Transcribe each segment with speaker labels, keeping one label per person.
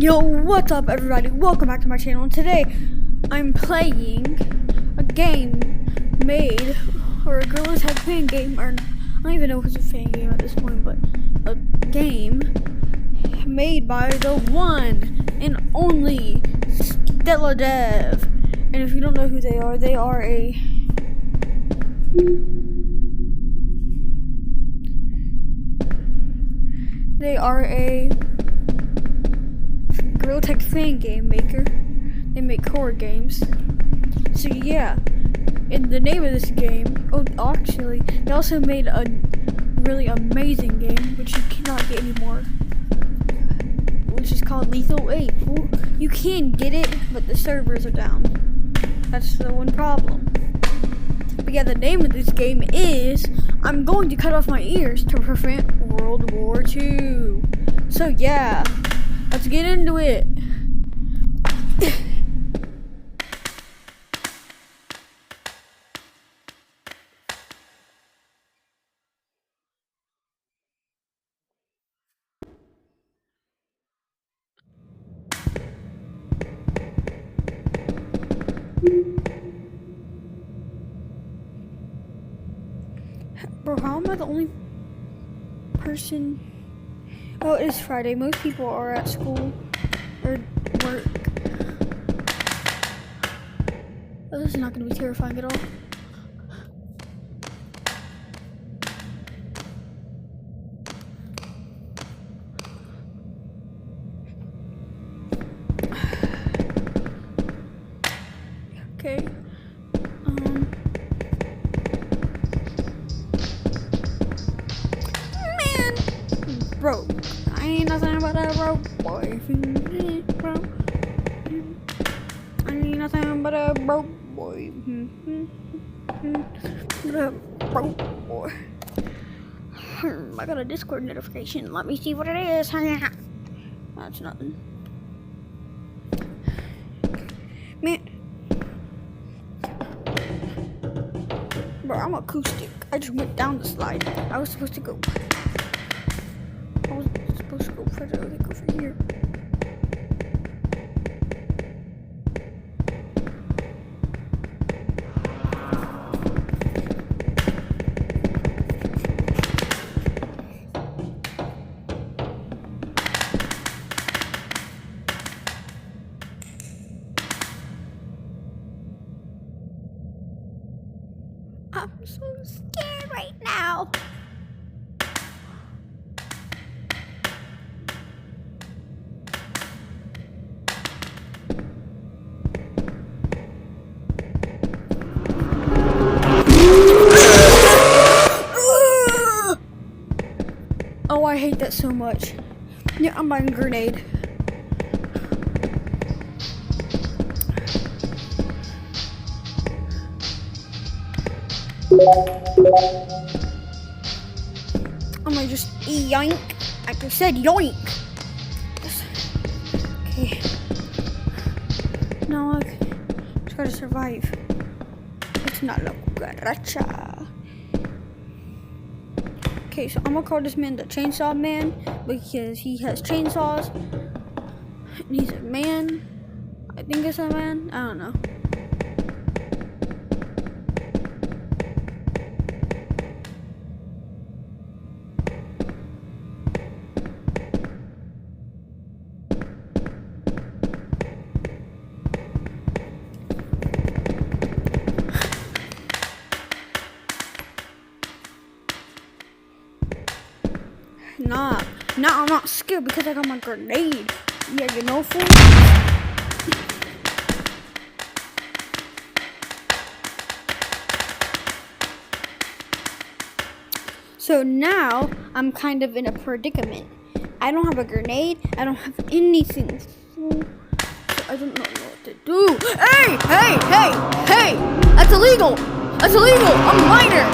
Speaker 1: Yo, what's up everybody? Welcome back to my channel, and today I'm playing a game made, or a Gorilla Tag fan game, or I don't even know if it's a fan game at this point, but a game made by the one and only Stella Dev. And if you don't know who they are a Gorilla Tag fan game maker. They make horror games. So yeah, in the name of this game, actually, they also made a really amazing game, which you cannot get anymore, which is called Lethal 8. Well, you can get it, but the servers are down. That's the one problem. But yeah, the name of this game is I'm Going to Cut Off My Ears to Prevent World War II. So yeah, let's get into it. Bro, how am I the only person? Oh, it is Friday. Most people are at school or work. Oh, this is not going to be terrifying at all. Okay. Bro, I ain't nothing but a broke boy. Bro, I ain't nothing but a broke boy. But a broke boy. I got a Discord notification. Let me see what it is. That's nothing. Man. Bro, I'm acoustic. I just went down the slide. I was supposed to go. I was supposed to go further. Let's go over here. I'm so scared right now. Oh, I hate that so much. Yeah, I'm buying a grenade. I'm gonna just yoink. I just said yoink. Okay. Now I just gotta survive. It's not la cucaracha. Okay, so I'm gonna call this man the Chainsaw Man because he has chainsaws. And he's a man. I think it's a man. I don't know. Nah, I'm not scared because I got my grenade. Yeah, you know, fool. So now I'm kind of in a predicament. I don't have a grenade. I don't have anything. So I don't know what to do. Hey! That's illegal. That's illegal. I'm a minor.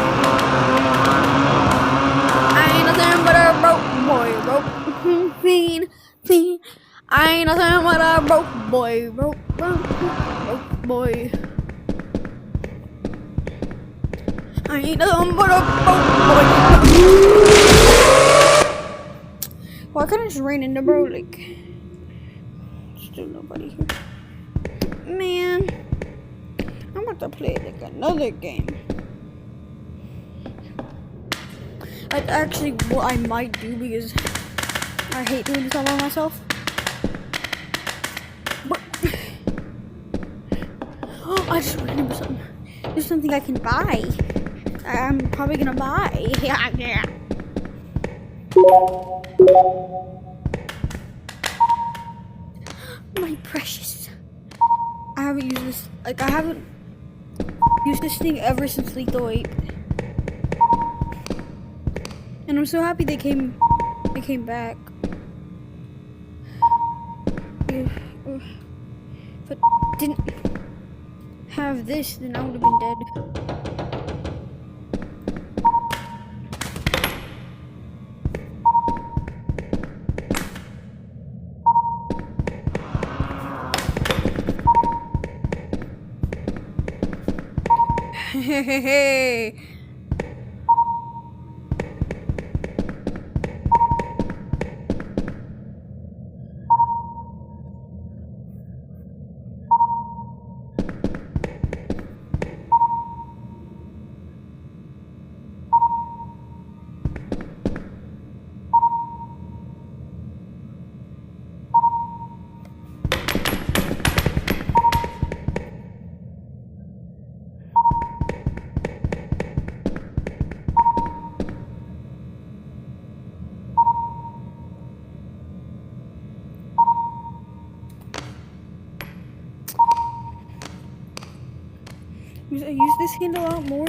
Speaker 1: But a broke boy, fiend. I ain't nothing but a broke boy, broke boy. I ain't nothing but a broke boy. Why couldn't I just ran into bro? Like, still nobody here. Man, I'm about to play like another game. That's actually what I might do because I hate doing this all by myself. But oh, I just remembered something. There's something I can buy. I'm probably gonna buy. Yeah. My precious. I haven't used this. Like I haven't used this thing ever since Lethal 8. And I'm so happy they came back. If I didn't have this, then I would have been dead. Hey. I use this hand a lot more,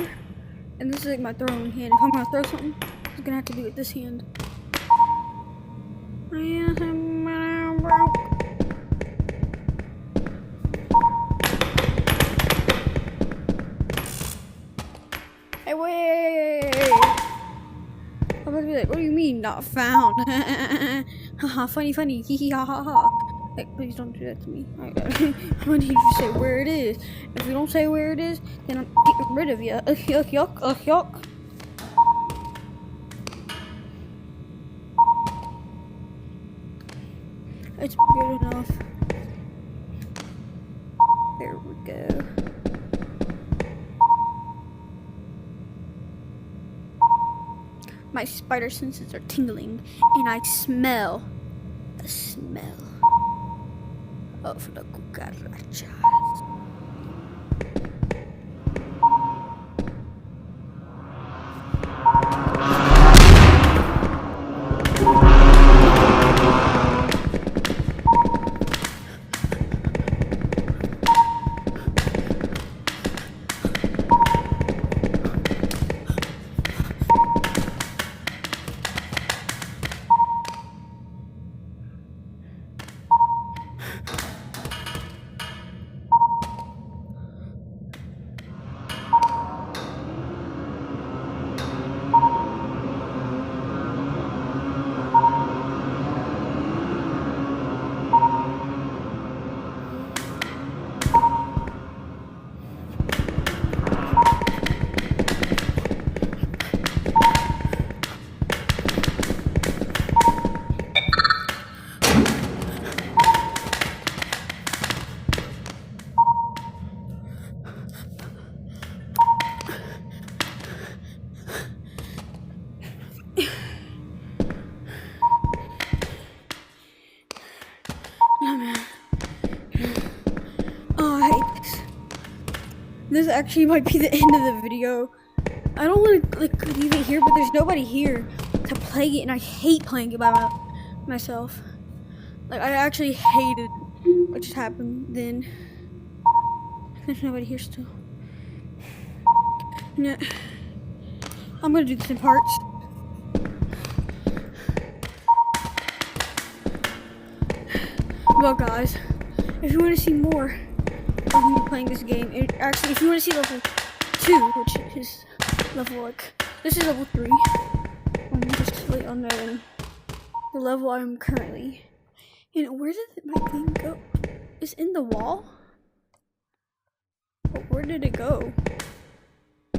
Speaker 1: and this is like my throwing hand. If I'm gonna throw something, I'm gonna have to do it with this hand. Hey, wait! I'm about to be like, what do you mean, not found? Haha, funny, hee hee ha ha ha. Like, please don't do that to me. I'm gonna need you to say where it is. If you don't say where it is, then I'm getting rid of you. Yuck, yuck, yuck. It's good enough. There we go. My spider senses are tingling, and I smell the smell of the cucarachas. This actually might be the end of the video. I don't want to like leave it here, but there's nobody here to play it, and I hate playing it by myself. Like I actually hated what just happened then. There's nobody here still. Yeah. I'm gonna do this in parts. Well, guys, if you want to see more of me playing this game, actually, if you want to see level 2, which is level this is level 3. I'm just like on the level I'm currently. And where did my thing go? It's in the wall. But where did it go?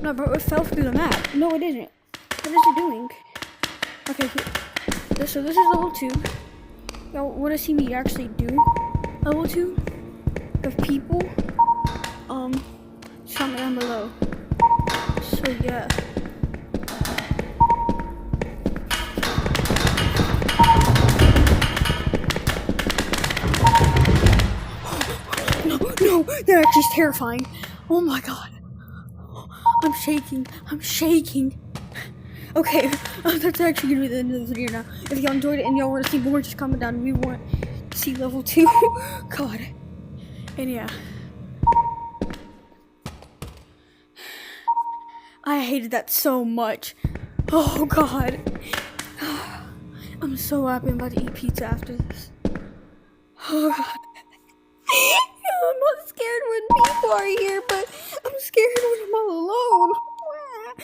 Speaker 1: No, bro, it fell through the map. No, it didn't. What is it doing? Okay, here. So this is level 2. Y'all want to see me actually do level 2 of people, comment down below. So yeah. No, they're actually terrifying. Oh my god. I'm shaking. Okay, that's actually gonna be the end of the video now. If y'all enjoyed it and y'all want to see more, just comment down. We want to see level 2. God. And yeah. I hated that so much. Oh god. I'm so happy I'm about to eat pizza after this. Oh god. I'm not scared when people are here, but I'm scared when I'm all alone.